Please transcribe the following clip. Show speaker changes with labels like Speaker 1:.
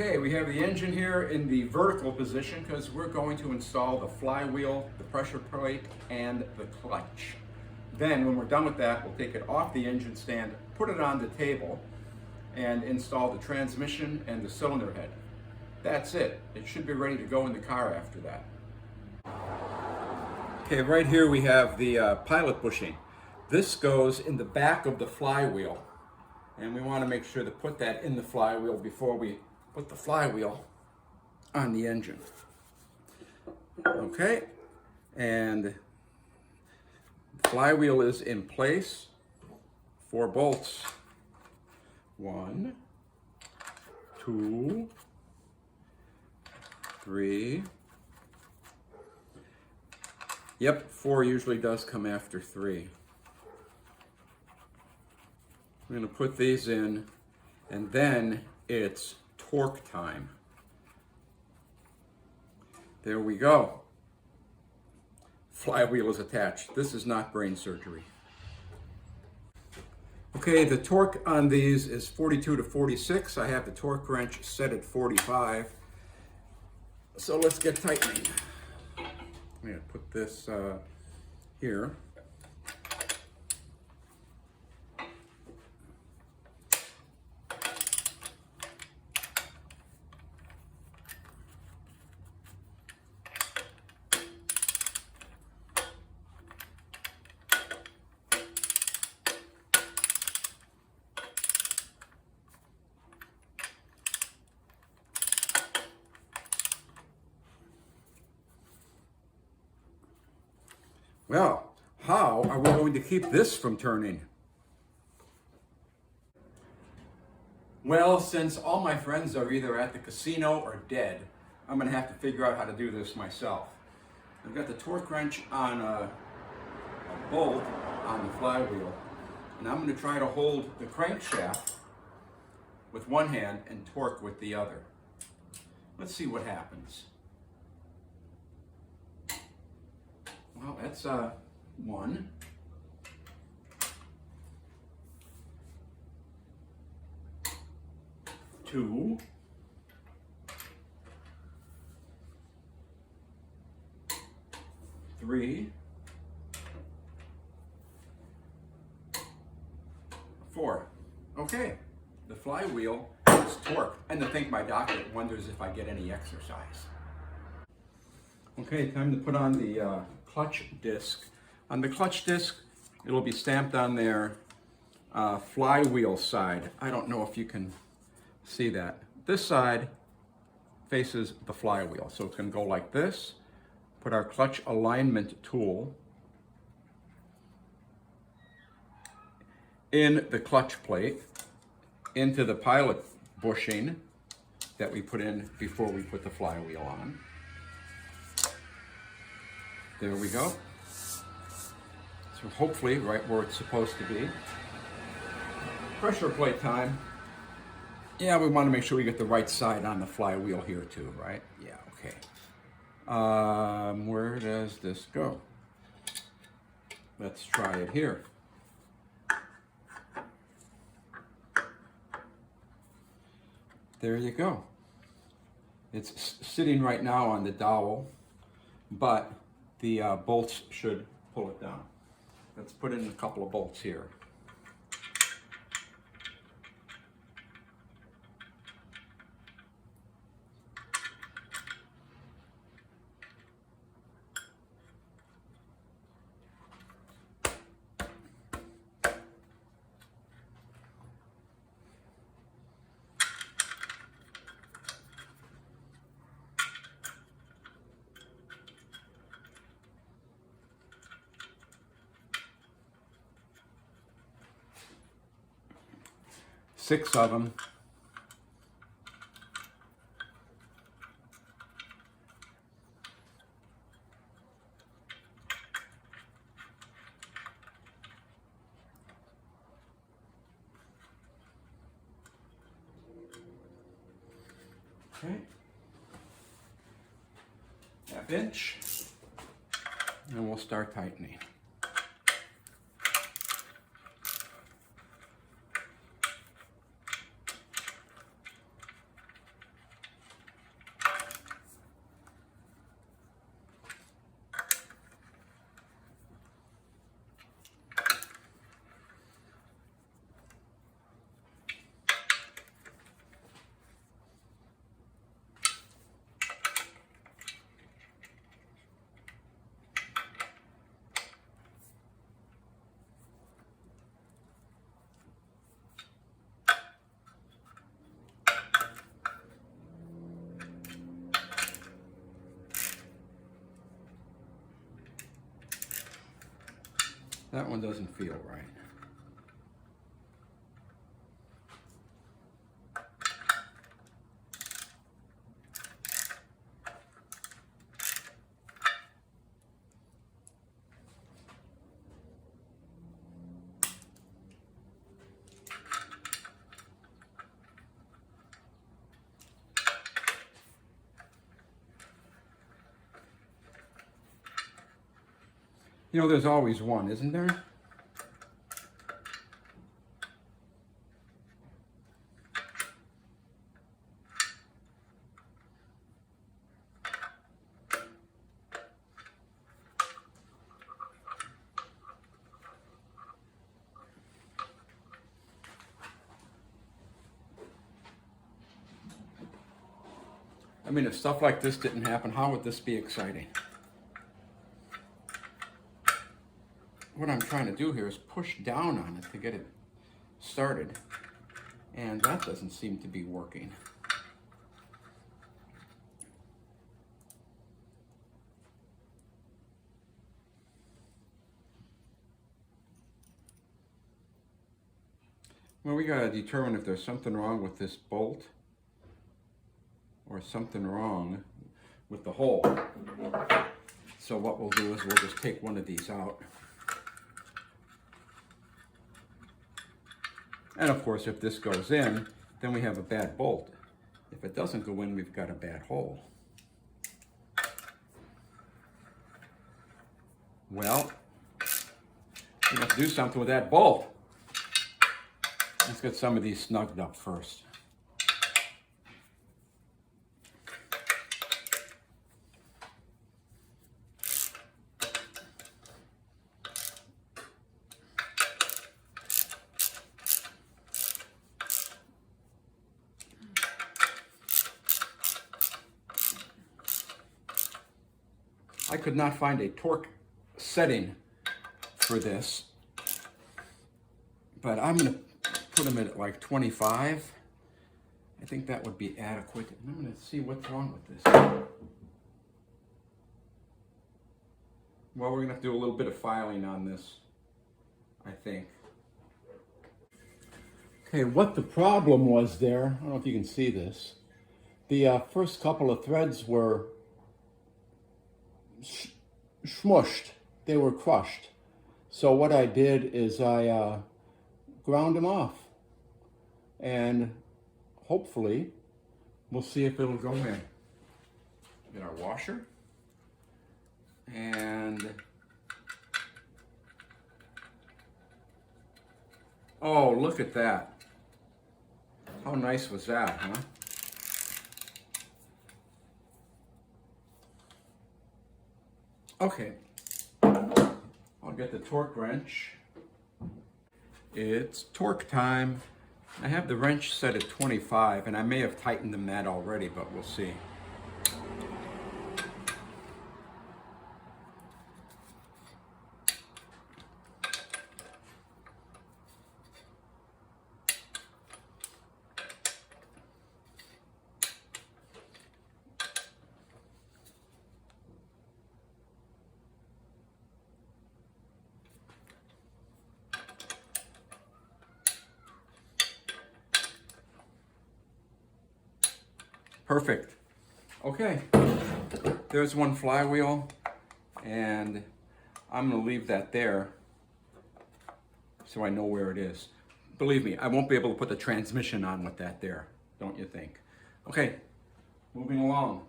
Speaker 1: Okay, we have the engine here in the vertical position because we're going to install the flywheel, the pressure plate, and the clutch. Then when we're done with that, we'll take it off the engine stand, put it on the table, and install the transmission and the cylinder head. That's it. It should be ready to go in the car after that. Okay, right here we have the pilot bushing. This goes in the back of the flywheel, and we want to make sure to put that in the flywheel before we put the flywheel on the engine. Okay, and the flywheel is in place. 4 bolts. 1, 2, 3. Yep, 4 usually does come after 3. I'm going to put these in, and then it's torque time. There we go. Flywheel is attached. This is not brain surgery. Okay, the torque on these is 42 to 46. I have the torque wrench set at 45. So let's get tightening. I'm going to put this here. Well, how are we going to keep this from turning? Well, since all my friends are either at the casino or dead, I'm going to have to figure out how to do this myself. I've got the torque wrench on a bolt on the flywheel, and I'm going to try to hold the crankshaft with one hand and torque with the other. Let's see what happens. Well, that's 1. 2. 3. 4. Okay, the flywheel is torqued. And to think my doctor wonders if I get any exercise. Okay, time to put on the clutch disc. On the clutch disc, it'll be stamped on their flywheel side. I don't know if you can see that. This side faces the flywheel, so it's going to go like this. Put our clutch alignment tool in the clutch plate, into the pilot bushing that we put in before we put the flywheel on. There we go. So hopefully right where it's supposed to be. Pressure plate time. Yeah, we want to make sure we get the right side on the flywheel here too, right? Yeah, okay. Where does this go? Let's try it here. There you go. It's sitting right now on the dowel, but the bolts should pull it down. Let's put in a couple of bolts here. Six of them. Okay. Half inch. And we'll start tightening. That one doesn't feel right. You know, there's always one, isn't there? I mean, if stuff like this didn't happen, how would this be exciting? What I'm trying to do here is push down on it to get it started, and that doesn't seem to be working. Well, we gotta determine if there's something wrong with this bolt or something wrong with the hole. So what we'll do is we'll just take one of these out. And of course, if this goes in, then we have a bad bolt. If it doesn't go in, we've got a bad hole. Well, we have to do something with that bolt. Let's get some of these snugged up first. I could not find a torque setting for this, but I'm going to put them at like 25. I think that would be adequate. And I'm going to see what's wrong with this. Well, we're going to have to do a little bit of filing on this, I think. Okay, what the problem was there, I don't know if you can see this, the first couple of threads were smushed. They were crushed. So what I did is I ground them off, and hopefully we'll see if it'll go in. Get our washer, and oh, look at that. How nice was that, huh? Okay, I'll get the torque wrench. It's torque time. I have the wrench set at 25, and I may have tightened the mat already, but we'll see. Perfect. Okay, there's one flywheel, and I'm going to leave that there so I know where it is. Believe me, I won't be able to put the transmission on with that there, don't you think? Okay, moving along.